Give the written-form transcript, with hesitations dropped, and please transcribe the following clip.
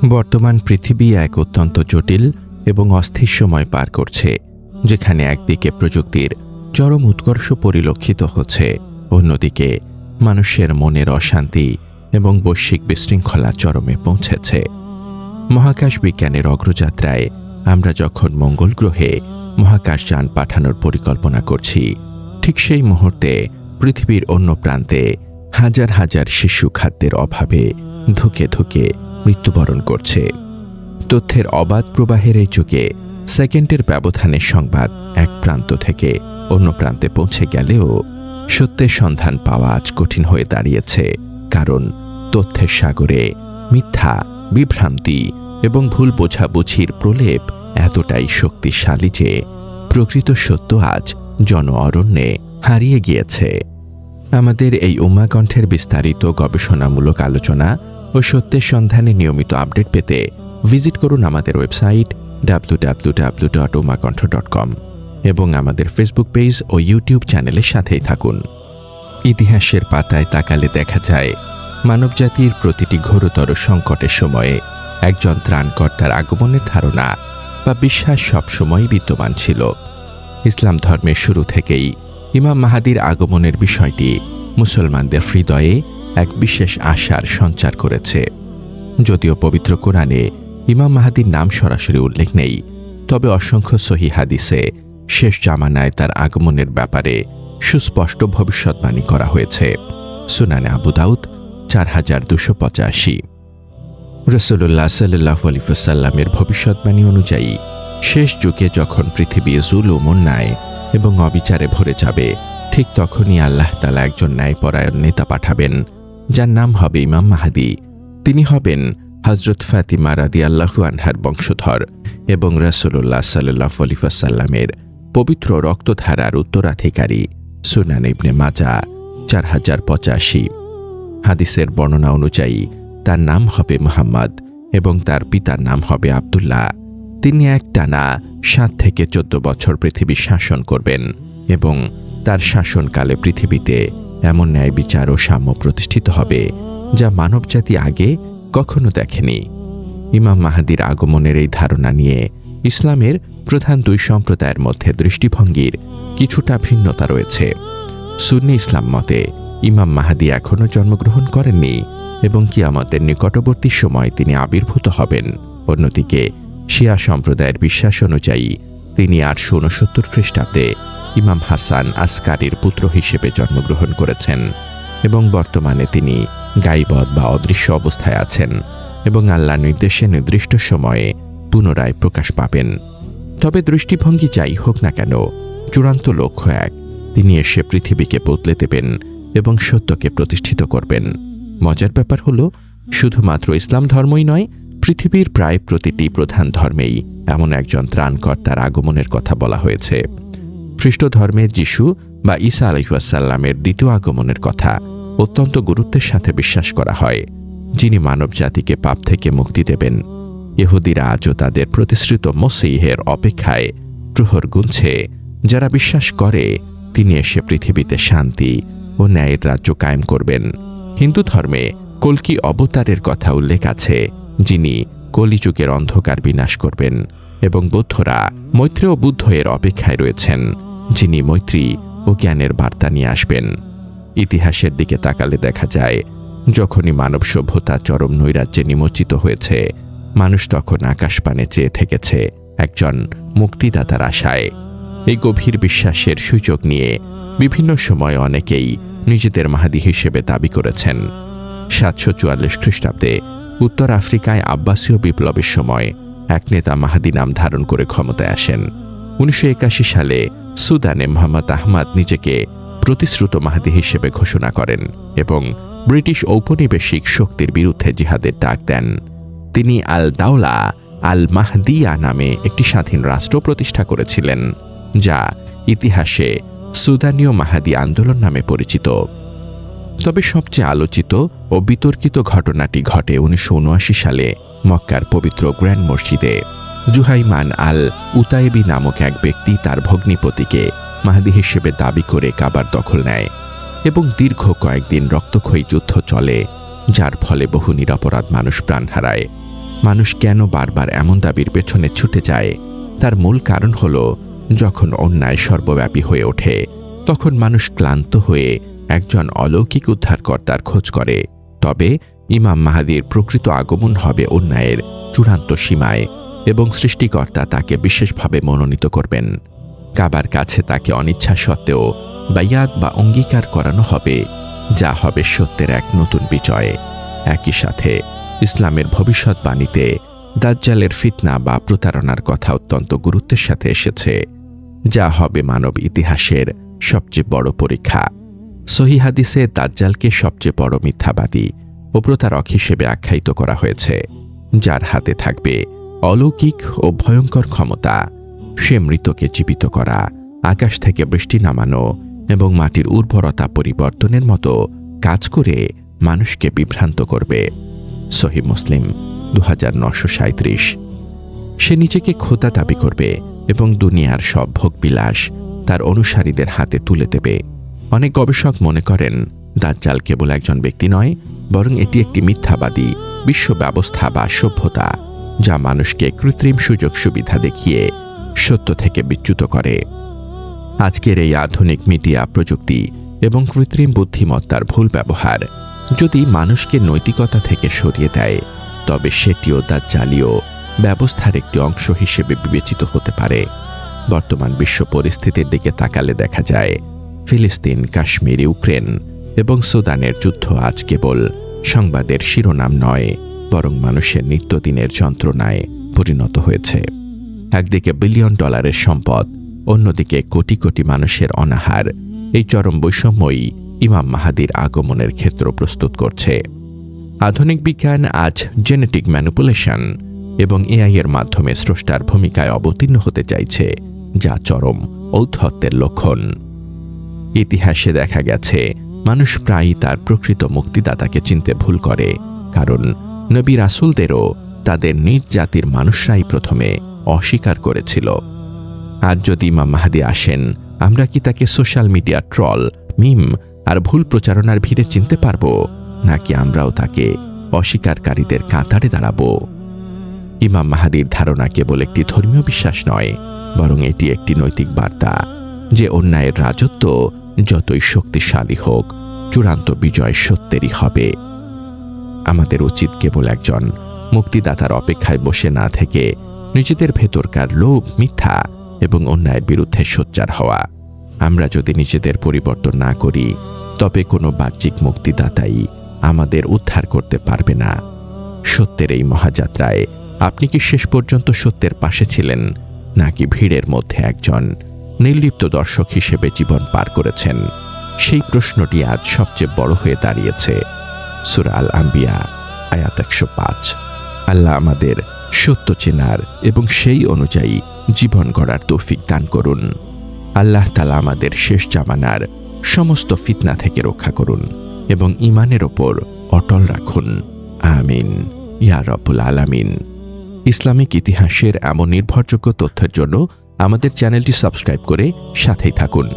বর্তমান পৃথিবী এক অত্যন্ত জটিল এবং অস্থির সময় পার করছে, যেখানে একদিকে প্রযুক্তির চরম উৎকর্ষ পরিলক্ষিত হচ্ছে, অন্যদিকে মানুষের মনের অশান্তি এবং বৈশ্বিক বিশৃঙ্খলা চরমে পৌঁছেছে। মহাকাশ বিজ্ঞানের অগ্রযাত্রায় আমরা যখন মঙ্গল গ্রহে মহাকাশযান পাঠানোর পরিকল্পনা করছি, ঠিক সেই মুহূর্তে পৃথিবীর অন্য প্রান্তে হাজার হাজার শিশু খাদ্যের অভাবে ধুকে ধুকে মৃত্যুবরণ করছে। তথ্যের অবাধ প্রবাহের এই যুগে সেকেন্ডের ব্যবধানে সংবাদ এক প্রান্ত থেকে অন্য প্রান্তে পৌঁছে গেলেও সত্যের সন্ধান পাওয়া আজ কঠিন হয়ে দাঁড়িয়েছে, কারণ তথ্যের সাগরে মিথ্যা, বিভ্রান্তি এবং ভুল বোঝাবুঝির প্রলেপ এতটাই শক্তিশালী যে প্রকৃত সত্য আজ জন অরণ্যে হারিয়ে গিয়েছে। আমাদের এই উম্মাকণ্ঠের বিস্তারিত গবেষণামূলক আলোচনা ও সত্যের সন্ধানে নিয়মিত আপডেট পেতে ভিজিট করুন আমাদের ওয়েবসাইট www.umakantha.com এবং আমাদের ফেসবুক পেজ ও ইউটিউব চ্যানেলের সাথেই থাকুন। ইতিহাসের পাতায় তাকালে দেখা যায়, মানবজাতির প্রতিটি ঘোরতর সংকটের সময়ে একজন ত্রাণকর্তার আগমনের ধারণা বা বিশ্বাস সবসময় বিদ্যমান ছিল। ইসলাম ধর্মের শুরু থেকেই ইমাম মাহাদির আগমনের বিষয়টি মুসলমানদের হৃদয়ে এক বিশেষ আশার সঞ্চার করেছে। যদিও পবিত্র কোরআনে ইমাম মাহাদির নাম সরাসরি উল্লেখ নেই, তবে অসংখ্য সহিহ হাদিসে শেষ জামানায় তার আগমনের ব্যাপারে সুস্পষ্ট ভবিষ্যৎবাণী করা হয়েছে। সুনানে আবু দাউদ 4285। রাসূলুল্লাহ সাল্লাল্লাহু আলাইহি ওয়াসাল্লামের ভবিষ্যৎবাণী অনুযায়ী শেষ যুগে যখন পৃথিবী জুলুম, অন্যায় এবং অবিচারে ভরে যাবে, ঠিক তখনই আল্লাহ তাআলা একজন ন্যায়পরায়ণ নেতা পাঠাবেন, যার নাম হবে ইমাম মাহাদি। তিনি হবেন হযরত ফাতিমা রাদিয়াল্লাহু আনহার বংশধর এবং রাসূলুল্লাহ সাল্লাল্লাহু আলাইহি ওয়াসাল্লামের পবিত্র রক্তধারার উত্তরাধিকারী। সুনান ইবনে মাজাহ 4085। হাদিসের বর্ণনা অনুযায়ী তার নাম হবে মুহাম্মদ এবং তার পিতার নাম হবে আব্দুল্লাহ। তিনি একটানা 7 থেকে 14 বছর পৃথিবী শাসন করবেন এবং তার শাসনকালে পৃথিবীতে এমন ন্যায় বিচার ও সাম্য প্রতিষ্ঠিত হবে যা মানবজাতি আগে কখনো দেখেনি। ইমাম মাহাদির আগমনের এই ধারণা নিয়ে ইসলামের প্রধান 2 সম্প্রদায়ের মধ্যে দৃষ্টিভঙ্গির কিছুটা ভিন্নতা রয়েছে। সুন্নি ইসলাম মতে ইমাম মাহাদি এখনও জন্মগ্রহণ করেননি এবং কিয়ামতের নিকটবর্তী সময় তিনি আবির্ভূত হবেন। অন্যদিকে শিয়া সম্প্রদায়ের বিশ্বাস অনুযায়ী তিনি 869 খ্রিস্টাব্দে ইমাম হাসান আসকারির পুত্র হিসেবে জন্মগ্রহণ করেছেন এবং বর্তমানে তিনি গায়বত বা অদৃশ্য অবস্থায় আছেন এবং আল্লাহর নির্দেশে নির্দিষ্ট সময়ে পুনরায় প্রকাশ পাবেন। তবে দৃষ্টিভঙ্গি যাই হোক না কেন, চূড়ান্ত লক্ষ্য এক, তিনি এসে পৃথিবীকে বদলে দেবেন এবং সত্যকে প্রতিষ্ঠিত করবেন। মজার ব্যাপার হলো, শুধুমাত্র ইসলাম ধর্মই নয়, পৃথিবীর প্রায় প্রতিটি প্রধান ধর্মেই এমন একজন ত্রাণকর্তার আগমনের কথা বলা হয়েছে। খ্রিস্ট ধর্মের যিশু বা ঈসা আলাইহিস সালামের দ্বিতীয় আগমনের কথা অত্যন্ত গুরুত্বের সাথে বিশ্বাস করা হয়, যিনি মানব জাতিকে পাপ থেকে মুক্তি দেবেন। ইহুদিরা আজও তাদের প্রতিশ্রুত মসীহের অপেক্ষায় প্রহর গুনছে, যারা বিশ্বাস করে তিনি এসে পৃথিবীতে শান্তি ও ন্যায়ের রাজ্য কায়েম করবেন। হিন্দু ধর্মে কল্কি অবতারের কথা উল্লেখ আছে, যিনি কলিযুগের অন্ধকার বিনাশ করবেন, এবং বৌদ্ধরা মৈত্রেয় বুদ্ধ এর অপেক্ষায় রয়েছেন, যিনি মৈত্রী ও জ্ঞানের বার্তা নিয়ে আসবেন। ইতিহাসের দিকে তাকালে দেখা যায়, যখনই মানব সভ্যতা চরম নৈরাজ্যে নিমজ্জিত হয়েছে, মানুষ তখন আকাশপানে চেয়ে থেকেছে একজন মুক্তিদাতার আশায়। এই গভীর বিশ্বাসের সুযোগ নিয়ে বিভিন্ন সময় অনেকেই নিজেদের মাহাদি হিসেবে দাবি করেছেন। 744 খ্রিস্টাব্দে উত্তর আফ্রিকায় আব্বাসীয় বিপ্লবের সময় এক নেতা মাহাদি নাম ধারণ করে ক্ষমতায় আসেন। 1981 সালে সুদানে মোহাম্মদ আহমদ নিজেকে প্রতিশ্রুত মাহাদি হিসেবে ঘোষণা করেন এবং ব্রিটিশ ঔপনিবেশিক শক্তির বিরুদ্ধে জিহাদের ডাক দেন। তিনি আল দাওলা আল মাহদিয়া নামে একটি স্বাধীন রাষ্ট্র প্রতিষ্ঠা করেছিলেন, যা ইতিহাসে সুদানীয় মাহাদি আন্দোলন নামে পরিচিত। তবে সবচেয়ে আলোচিত ও বিতর্কিত ঘটনাটি ঘটে 1979 সালে মক্কার পবিত্র গ্র্যান্ড মসজিদে। জুহাইমান আল উতাইবি নামক এক ব্যক্তি তার ভগ্নিপতিকে মাহাদি হিসেবে দাবি করে কাবার দখল নেয় এবং দীর্ঘ কয়েকদিন রক্তক্ষয়ী যুদ্ধ চলে, যার ফলে বহু নিরপরাধ মানুষ প্রাণ হারায়। মানুষ কেন বারবার এমন দাবির পেছনে ছুটে যায় তার মূল কারণ হল যখন অন্যায় সর্বব্যাপী হয়ে ওঠে তখন মানুষ ক্লান্ত হয়ে একজন অলৌকিক উদ্ধারকর্তার খোঁজ করে। তবে ইমাম মাহদীর প্রকৃত আগমন হবে অন্যায়ের চূড়ান্ত সীমায় এবং সৃষ্টিকর্তা তাকে বিশেষভাবে মনোনীত করবেন। কাবার কাছে তাকে অনিচ্ছা সত্ত্বেও বায়াত বা অঙ্গীকার করানো হবে, যা হবে সত্যের এক নতুন বিজয়। একই সাথে ইসলামের ভবিষ্যৎবাণীতে দাজ্জালের ফিতনা বা প্রতারণার কথা অত্যন্ত গুরুত্বের সাথে এসেছে, যা হবে মানব ইতিহাসের সবচেয়ে বড় পরীক্ষা। সহিহ হাদিসে দাজ্জালকে সবচেয়ে বড় মিথ্যাবাদী ও প্রতারক হিসেবে আখ্যায়িত করা হয়েছে, যার হাতে থাকবে অলৌকিক ও ভয়ঙ্কর ক্ষমতা। সে মৃতকে জীবিত করা, আকাশ থেকে বৃষ্টি নামানো এবং মাটির উর্বরতা পরিবর্তনের মতো কাজ করে মানুষকে বিভ্রান্ত করবে। সহিহ মুসলিম 2937। সে নিজেকে খোদা দাবি করবে এবং দুনিয়ার সব ভোগবিলাস তার অনুসারীদের হাতে তুলে দেবে। অনেক গবেষক মনে করেন দাজ্জাল কেবল একজন ব্যক্তি নয়, বরং এটি একটি মিথ্যাবাদী বিশ্ব ব্যবস্থা বা সভ্যতা, যা মানুষকে কৃত্রিম সুযোগ সুবিধা দেখিয়ে সত্য থেকে বিচ্যুত করে। আজকের এই আধুনিক মিডিয়া প্রযুক্তি এবং কৃত্রিম বুদ্ধিমত্তার ভুল ব্যবহার যদি মানুষকে নৈতিকতা থেকে সরিয়ে দেয়, তবে সেটিও দাজ্জালীয় ব্যবস্থার একটি অংশ হিসেবে বিবেচিত হতে পারে। বর্তমান বিশ্ব পরিস্থিতির দিকে তাকালে দেখা যায় ফিলিস্তিন, কাশ্মীর, ইউক্রেন এবং সুদানের যুদ্ধ আজ কেবল সংবাদের শিরোনাম নয়, বরং মানুষের নিত্যদিনের যন্ত্রণায় পরিণত হয়েছে। একদিকে বিলিয়ন ডলারের সম্পদ, অন্যদিকে কোটি কোটি মানুষের অনাহার। এই চরম বৈষম্যই ইমাম মাহদীর আগমনের ক্ষেত্র প্রস্তুত করছে। আধুনিক বিজ্ঞান আজ জেনেটিক ম্যানিপুলেশন এবং এআই এর মাধ্যমে স্রষ্টার ভূমিকায় অবতীর্ণ হতে চাইছে, যা চরম ঔদ্ধত্যের লক্ষণ। ইতিহাসে দেখা গেছে মানুষ প্রায়ই তার প্রকৃত মুক্তিদাতাকে চিনতে ভুল করে, কারণ নবী রাসূলদেরও তাদের নিজ জাতির মানুষরাই প্রথমে অস্বীকার করেছিল। আজ যদি ইমাম মাহদী আসেন, আমরা কি তাকে সোশ্যাল মিডিয়া ট্রল, মিম আর ভুল প্রচারণার ভিড়ে চিনতে পারব, নাকি আমরাও তাকে অস্বীকারীদের কাতারে দাঁড়াবো? ইমাম মাহদীর ধারণা কেবল একটি ধর্মীয় বিশ্বাস নয়, বরং এটি একটি নৈতিক বার্তা যে অন্যায়ের রাজত্ব যতই শক্তিশালী হোক, চূড়ান্ত বিজয় সত্যেরই হবে। আমাদের উচিত কেবল একজন মুক্তিদাতার অপেক্ষায় বসে না থেকে নিজেদের ভেতরকার লোভ, মিথ্যা এবং অন্যায়ের বিরুদ্ধে সোচ্চার হওয়া। আমরা যদি নিজেদের পরিবর্তন না করি, তবে কোনো বাহ্যিক মুক্তিদাতাই আমাদের উদ্ধার করতে পারবে না। সত্যের এই মহাযাত্রায় আপনি কি শেষ পর্যন্ত সত্যের পাশে ছিলেন, নাকি ভিড়ের মধ্যে একজন নির্লিপ্ত দর্শক হিসেবে জীবন পার করেছেন? সেই প্রশ্নটি আজ সবচেয়ে বড় হয়ে দাঁড়িয়েছে। সূরা আল আম্বিয়া আয়াত 105। আল্লাহ আমাদের সত্য চেনার এবং সেই অনুযায়ী জীবন গড়ার তৌফিক দান করুন। আল্লাহ তাআলা আমাদের শেষ জামানার সমস্ত ফিতনা থেকে রক্ষা করুন এবং ঈমানের ওপর অটল রাখুন। আমিন ইয়া রাব্বুল আলামিন। ইসলামিক ইতিহাসের এমন নির্ভরযোগ্য তথ্যের জন্য আমাদের চ্যানেলটি সাবস্ক্রাইব করে সাথেই থাকুন।